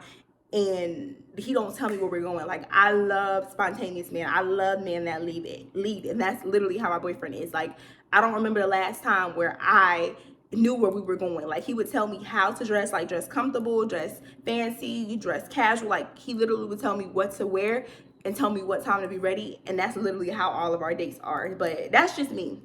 And he don't tell me where we're going. Like, I love spontaneous men. I love men that lead. And that's literally how my boyfriend is. Like, I don't remember the last time where I knew where we were going. Like, he would tell me how to dress, like dress comfortable, dress fancy, dress casual. Like, he literally would tell me what to wear and tell me what time to be ready. And that's literally how all of our dates are. But that's just me.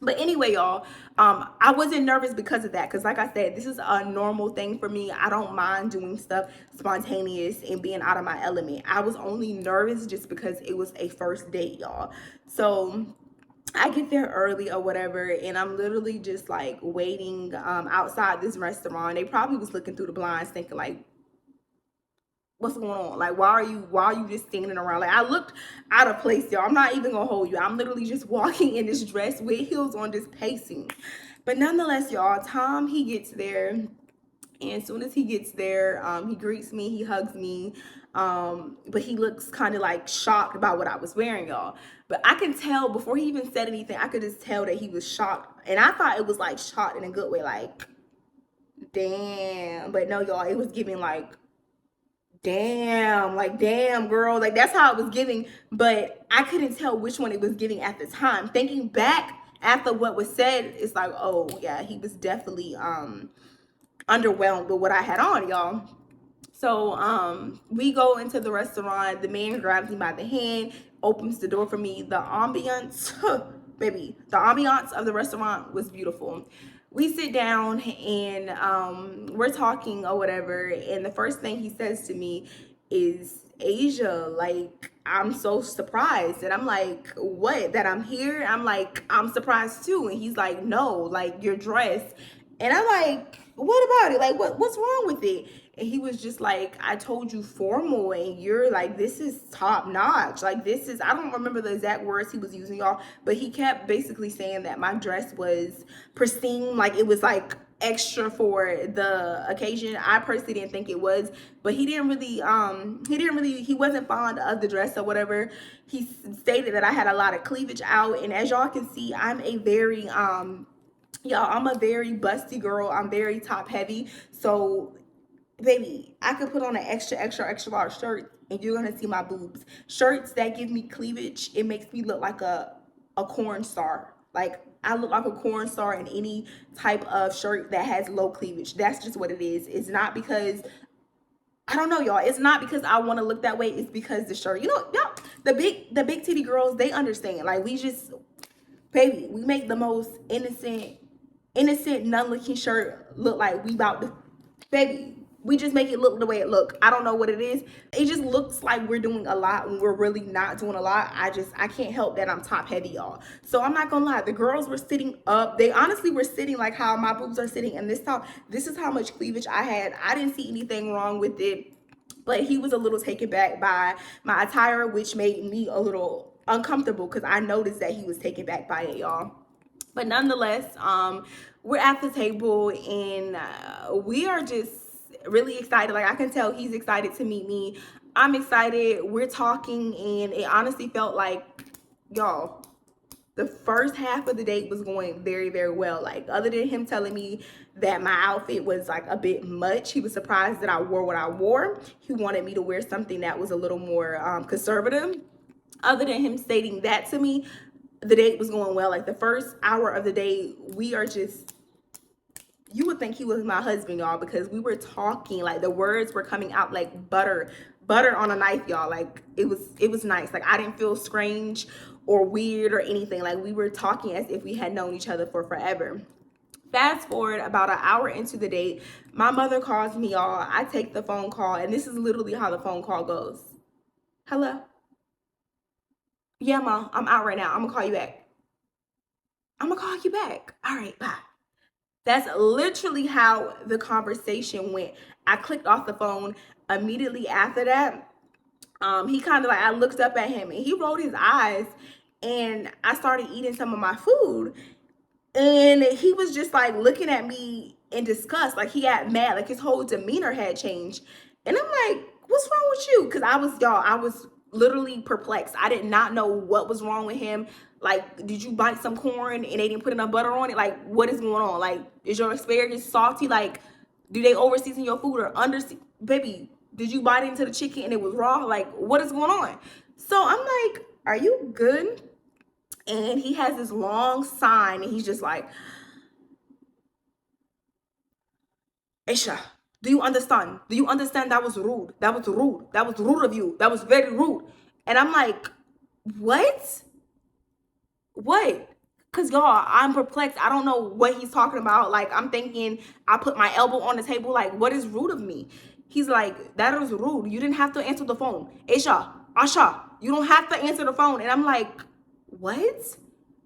But anyway, y'all, I wasn't nervous because of that. Because like I said, this is a normal thing for me. I don't mind doing stuff spontaneous and being out of my element. I was only nervous just because it was a first date, y'all. So I get there early or whatever, and I'm literally just like waiting outside this restaurant. They probably was looking through the blinds thinking like, what's going on? Like, why are you just standing around? Like, I looked out of place, y'all. I'm not even gonna hold you. I'm literally just walking in this dress with heels on, just pacing. But nonetheless, y'all, Tom, he gets there, and as soon as he gets there, he greets me, he hugs me, but he looks kind of like shocked about what I was wearing, y'all. But I can tell before he even said anything, I could just tell that he was shocked. And I thought it was like shocked in a good way, like, damn. But no, y'all, it was giving like, damn, like, damn, girl. Like, that's how it was giving. But I couldn't tell which one it was giving at the time. Thinking back after what was said, it's like, oh yeah, he was definitely underwhelmed with what I had on, y'all. So we go into the restaurant. The man grabs me by the hand, opens the door for me. The ambiance, baby, the ambiance of the restaurant was beautiful. We sit down and we're talking or whatever, and the first thing he says to me is, Asia, like, I'm so surprised. And I'm like, what? That I'm here? I'm like, I'm surprised too. And he's like, no, like, your dress. And I'm like, what about it? Like, what's wrong with it? And he was just like, I told you formal, and you're like, this is top notch. Like, this is, I don't remember the exact words he was using, y'all, but he kept basically saying that my dress was pristine. Like, it was like extra for the occasion. I personally didn't think it was, but he wasn't fond of the dress or whatever. He stated that I had a lot of cleavage out. And as y'all can see, I'm a very, y'all, I'm a very busty girl. I'm very top heavy. So baby, I could put on an extra large shirt and you're gonna see my boobs. Shirts that give me cleavage, it makes me look like a corn star. Like, I look like a corn star in any type of shirt that has low cleavage. That's just what it is. It's not because, I don't know, y'all. It's not because I want to look that way. It's because the shirt. You know, y'all, the big titty girls, they understand. Like, we just, baby, we make the most innocent, none-looking shirt look like we about to, baby, we just make it look the way it look. I don't know what it is. It just looks like we're doing a lot when we're really not doing a lot. I can't help that I'm top heavy, y'all. So I'm not gonna lie, the girls were sitting up. They honestly were sitting like how my boobs are sitting in this top. This is how much cleavage I had. I didn't see anything wrong with it, but he was a little taken back by my attire, which made me a little uncomfortable because I noticed that he was taken back by it, y'all. But nonetheless, we're at the table and we are just really excited. Like, I can tell he's excited to meet me. I'm excited. We're talking, and it honestly felt like, y'all, the first half of the date was going very, very well. Like, other than him telling me that my outfit was like a bit much, he was surprised that I wore what I wore. He wanted me to wear something that was a little more conservative. Other than him stating that to me, the date was going well. Like, the first hour of the day, we are just, you would think he was my husband, y'all, because we were talking, like the words were coming out like butter on a knife, y'all. Like, it was nice. Like, I didn't feel strange or weird or anything. Like, we were talking as if we had known each other for forever. Fast forward about an hour into the date, my mother calls me, y'all. I take the phone call, and this is literally how the phone call goes. Hello? Yeah, Mom, I'm out right now. I'm gonna call you back. I'm gonna call you back. All right, bye. That's literally how the conversation went. I clicked off the phone immediately after that. He kind of like, I looked up at him and he rolled his eyes, and I started eating some of my food. And he was just like looking at me in disgust. Like, he got mad, like his whole demeanor had changed. And I'm like, what's wrong with you? Because I was literally perplexed. I did not know what was wrong with him. Like, did you bite some corn and they didn't put enough butter on it? Like, what is going on? Like, is your asparagus salty? Like, do they over season your food or under? Baby, did you bite into the chicken and it was raw? Like, what is going on? So I'm like, are you good? And he has this long sign, and he's just like, Aisha, do you understand? Do you understand that was rude? That was rude. That was rude of you. That was very rude. And I'm like, what? What? Because, y'all, I'm perplexed. I don't know what he's talking about. Like, I'm thinking, I put my elbow on the table. Like, what is rude of me? He's like, that is rude. You didn't have to answer the phone. Asha, you don't have to answer the phone. And I'm like, what?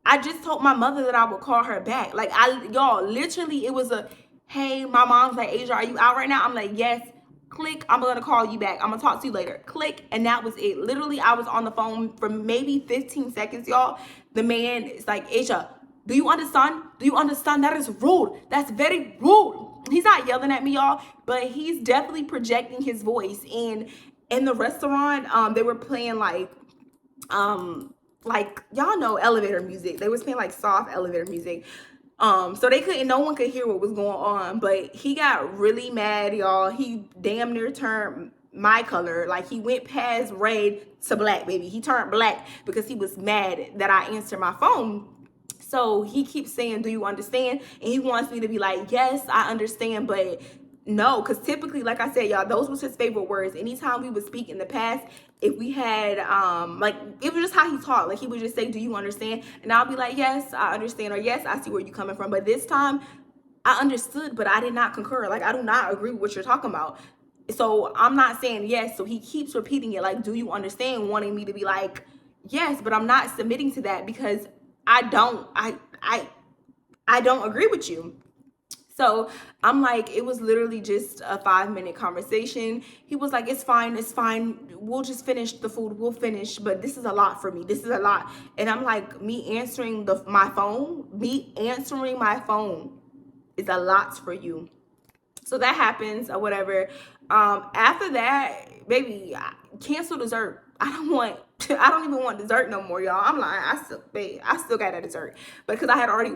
I just told my mother that I would call her back. Like, y'all, literally, it was a, hey, my mom's like, Asia, are you out right now? I'm like, yes. Click, I'm gonna call you back. I'm gonna talk to you later. Click, and that was it. Literally, I was on the phone for maybe 15 seconds, y'all. The man is like, Asia, do you understand? Do you understand? That is rude. That's very rude. He's not yelling at me, y'all, but he's definitely projecting his voice. And in the restaurant, they were playing like y'all know elevator music. They was playing like soft elevator music. So no one could hear what was going on, but he got really mad, y'all. He damn near turned my color. Like, he went past red to black, baby. He turned black because he was mad that I answered my phone. So he keeps saying, do you understand? And he wants me to be like, yes, I understand, but no, because typically, like I said, y'all, those was his favorite words. Anytime we would speak in the past, if we had like, it was just how he talked. Like, he would just say, do you understand? And I'll be like, yes, I understand, or yes, I see where you're coming from. But this time I understood, but I did not concur. Like, I do not agree with what you're talking about. So I'm not saying yes. So he keeps repeating it, like, do you understand, wanting me to be like, yes, but I'm not submitting to that because I don't agree with you. So I'm like, it was literally just a 5-minute conversation. He was like, it's fine. We'll just finish the food. We'll finish. But this is a lot for me. This is a lot. And I'm like, me answering my phone is a lot for you. So that happens or whatever. After that, baby, cancel dessert. I don't even want dessert no more, y'all. I'm like, I still got that dessert. But because I had already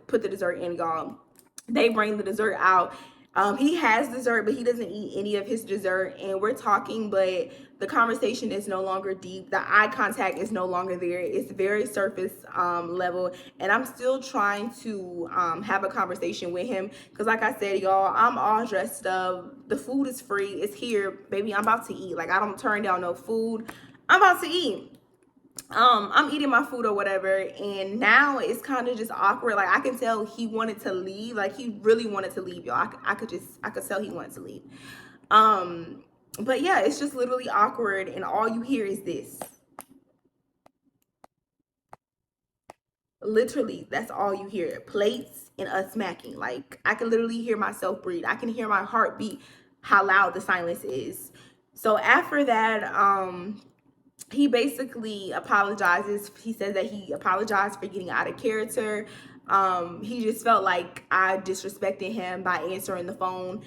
put the dessert in, y'all. They bring the dessert out. He has dessert, but he doesn't eat any of his dessert. And we're talking, but the conversation is no longer deep. The eye contact is no longer there. It's very surface level. And I'm still trying to have a conversation with him. Because like I said, y'all, I'm all dressed up. The food is free. It's here. Baby, I'm about to eat. Like, I don't turn down no food. I'm about to eat. I'm eating my food or whatever, and now it's kind of just awkward. Like, I can tell he wanted to leave. Like, he really wanted to leave, y'all. I could tell he wanted to leave. But yeah, it's just literally awkward, and all you hear is this. Literally, that's all you hear. Plates and us smacking. Like, I can literally hear myself breathe. I can hear my heartbeat, how loud the silence is. So after that, he basically apologizes. He says that he apologized for getting out of character. He just felt like I disrespected him by answering the phone.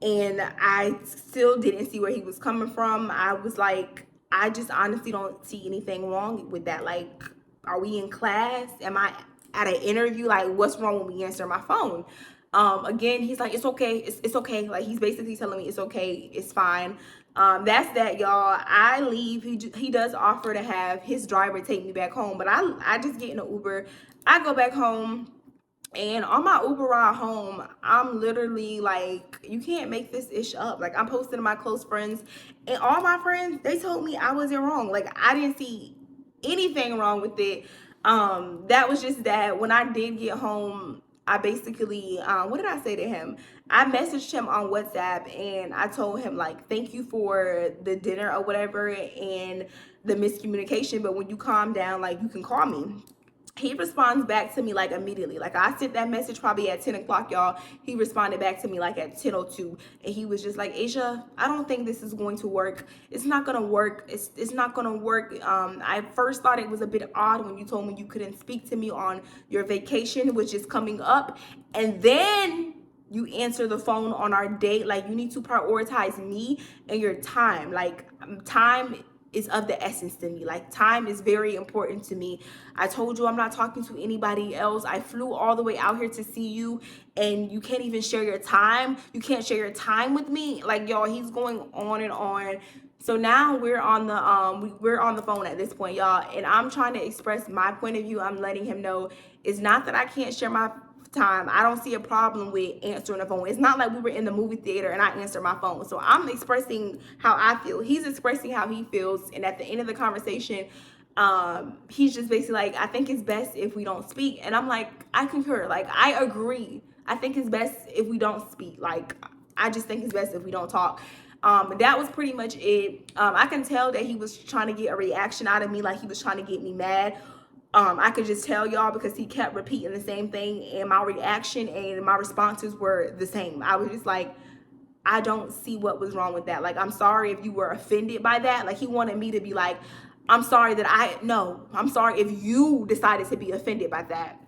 And I still didn't see where he was coming from. I was like, I just honestly don't see anything wrong with that. Like, are we in class? Am I at an interview? Like, what's wrong with me answering my phone? Again, he's like, it's okay. It's okay. Like, he's basically telling me it's okay. It's fine. That's that, y'all. I leave. He does offer to have his driver take me back home, but I just get in an Uber. I go back home. And on my Uber ride home, I'm literally like, you can't make this ish up. Like, I'm posting to my close friends, and all my friends, they told me I wasn't wrong. Like, I didn't see anything wrong with it. That was just that when I did get home, I basically, what did I say to him? I messaged him on WhatsApp and I told him, like, thank you for the dinner or whatever and the miscommunication, but when you calm down, like, you can call me. He responds back to me like immediately. Like, I sent that message probably at 10 o'clock, y'all. He responded back to me like at 10:02, and he was just like, Asia, I don't think this is going to work. It's not gonna work. It's not gonna work. I first thought it was a bit odd when you told me you couldn't speak to me on your vacation, which is coming up, and then you answer the phone on our date. Like, you need to prioritize me and your time. Like, time is of the essence to me. Like, time is very important to me. I told you I'm not talking to anybody else. I flew all the way out here to see you, and you can't even share your time. You can't share your time with me. Like, y'all, he's going on and on. So now we're on the phone at this point, y'all, and I'm trying to express my point of view. I'm letting him know it's not that I can't share my time. I don't see a problem with answering the phone. It's not like we were in the movie theater and I answered my phone. So I'm expressing how I feel. He's expressing how he feels. And at the end of the conversation, he's just basically like, I think it's best if we don't speak. And I'm like, I concur. Like, I agree. I think it's best if we don't speak. Like, I just think it's best if we don't talk. That was pretty much it. I can tell that he was trying to get a reaction out of me. Like, he was trying to get me mad. I could just tell y'all because he kept repeating the same thing, and my reaction and my responses were the same. I was just like, I don't see what was wrong with that. Like, I'm sorry if you were offended by that. Like, he wanted me to be like, I'm sorry I'm sorry if you decided to be offended by that.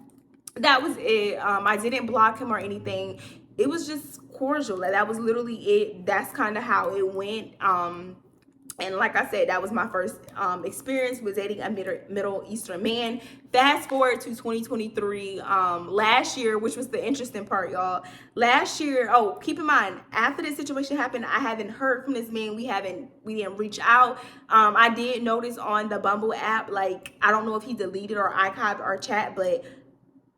That was it. I didn't block him or anything. It was just cordial. Like, that was literally it. That's kind of how it went. And like I said, that was my first experience with dating a Middle Eastern man. Fast forward to 2023, last year, which was the interesting part, y'all. Last year, oh, keep in mind, after this situation happened, I haven't heard from this man. We didn't reach out. I did notice on the Bumble app, like, I don't know if he deleted or archived our chat, but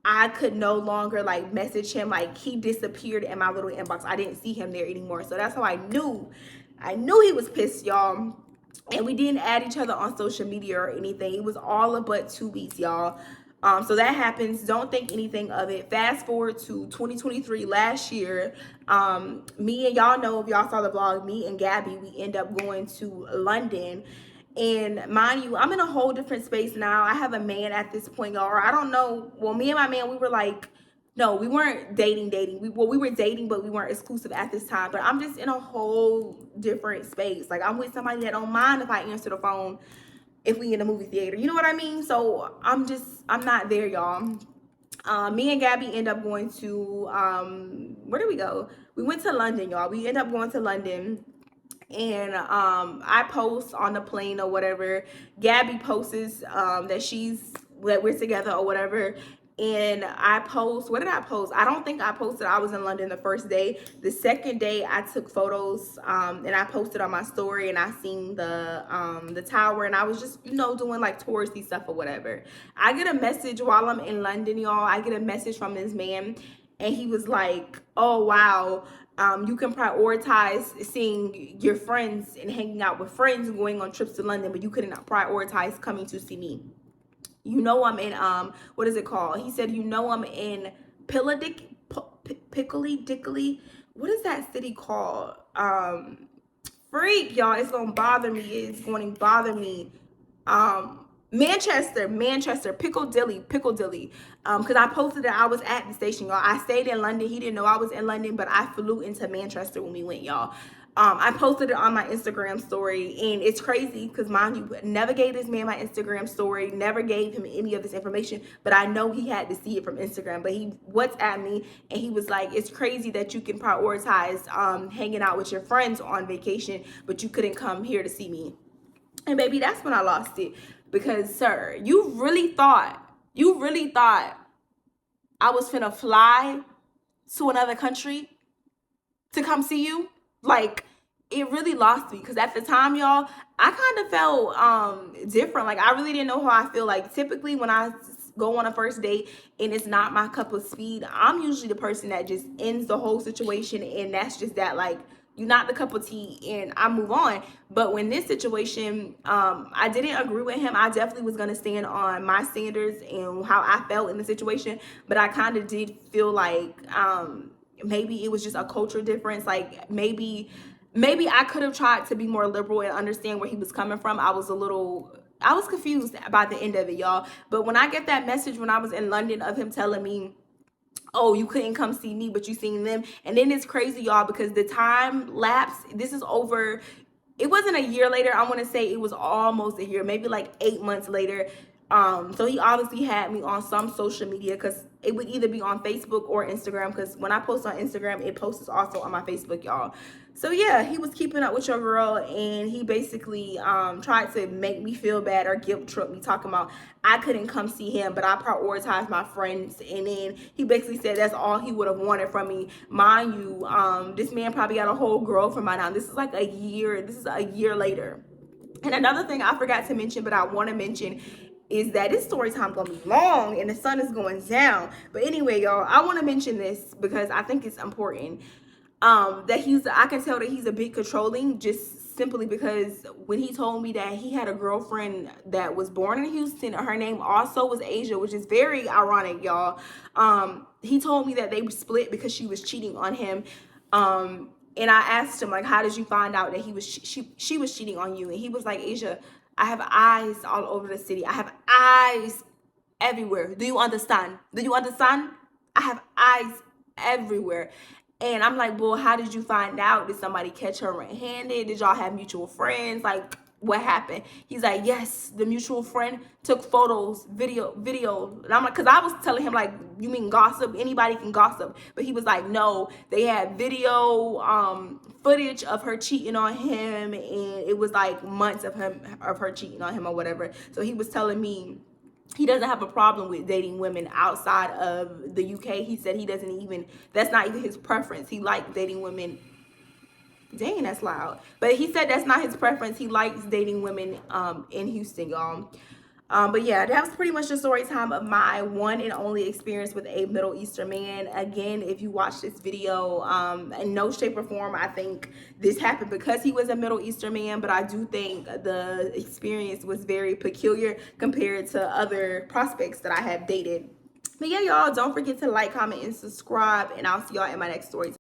I could no longer like message him. Like, he disappeared in my little inbox. I didn't see him there anymore. So that's how I knew he was pissed, y'all. And we didn't add each other on social media or anything. It was all but 2 weeks, y'all. So that happens. Don't think anything of it. Fast forward to 2023, last year. Me and y'all know, if y'all saw the vlog, me and Gabby, we end up going to London. And mind you, I'm in a whole different space now. I have a man at this point, y'all. I don't know. Well, me and my man, we were like, no, we weren't dating. We were dating, but we weren't exclusive at this time. But I'm just in a whole different space. Like, I'm with somebody that don't mind if I answer the phone if we in the movie theater. You know what I mean? So I'm not there, y'all. Me and Gabby end up going to, where did we go? We went to London, y'all. We end up going to London. And I post on the plane or whatever. Gabby posts that we're together or whatever. And I post, what did I post? I don't think I posted I was in London the first day. The second day I took photos and I posted on my story, and I seen the tower, and I was just, doing like touristy stuff or whatever. I get a message while I'm in London, y'all. I get a message from this man, and he was like, oh, wow. You can prioritize seeing your friends and hanging out with friends and going on trips to London, but you couldn't prioritize coming to see me. I'm in, what is it called? He said, I'm in Piccadilly. What is that city called? Freak, y'all. It's going to bother me. It's going to bother me. Manchester, Piccadilly. Because I posted that I was at the station, y'all. I stayed in London. He didn't know I was in London, but I flew into Manchester when we went, y'all. I posted it on my Instagram story, and it's crazy because, mind you, never gave this man my Instagram story, never gave him any of this information, but I know he had to see it from Instagram. But he WhatsApped me, and he was like, it's crazy that you can prioritize hanging out with your friends on vacation, but you couldn't come here to see me. And baby, that's when I lost it. Because, sir, you really thought I was finna fly to another country to come see you? Like, it really lost me, because at the time, y'all, I kind of felt different. Like, I really didn't know how I feel. Like, typically when I go on a first date and it's not my cup of speed, I'm usually the person that just ends the whole situation, and that's just that. Like, you're not the cup of tea, and I move on. But when this situation, I didn't agree with him. I definitely was going to stand on my standards and how I felt in the situation, but I kind of did feel like maybe it was just a culture difference. Like, maybe I could have tried to be more liberal and understand where he was coming from. I was confused by the end of it, y'all. But when I get that message when I was in London of him telling me, oh, you couldn't come see me, but you seen them. And then it's crazy, y'all, because the time lapse, this is over. It wasn't a year later. I want to say it was almost a year, maybe like 8 months later. So he obviously had me on some social media, because it would either be on Facebook or Instagram, because when I post on Instagram, it posts also on my Facebook, y'all. So yeah, he was keeping up with your girl, and he basically tried to make me feel bad or guilt trip me, talking about I couldn't come see him, but I prioritized my friends. And then he basically said that's all he would have wanted from me. Mind you, this man probably got a whole girlfriend by now. This is a year later. And another thing I forgot to mention, but I want to mention, is that this story time gonna be long and the sun is going down. But anyway, y'all, I want to mention this because I think it's important. That I can tell that he's a bit controlling, just simply because when he told me that he had a girlfriend that was born in Houston, her name also was Asia, which is very ironic, y'all. He told me that they split because she was cheating on him. And I asked him, like, how did you find out that she was cheating on you? And he was like, Asia, I have eyes all over the city. I have eyes everywhere. Do you understand? Do you understand? I have eyes everywhere. And I'm like, well, how did you find out? Did somebody catch her red-handed? Did y'all have mutual friends? Like, what happened? He's like, yes, the mutual friend took photos, video. And I'm like, because I was telling him, like, you mean gossip? Anybody can gossip. But he was like, no, they had video footage of her cheating on him, and it was like months of her cheating on him or whatever. So he was telling me he doesn't have a problem with dating women outside of the UK. He said that's not even his preference. He likes dating women. Dang, that's loud. But he said that's not his preference. He likes dating women in Houston, y'all. But yeah, that was pretty much the story time of my one and only experience with a Middle Eastern man. Again, if you watch this video, in no shape or form, I think this happened because he was a Middle Eastern man, but I do think the experience was very peculiar compared to other prospects that I have dated. But yeah, y'all, don't forget to like, comment, and subscribe, and I'll see y'all in my next story time.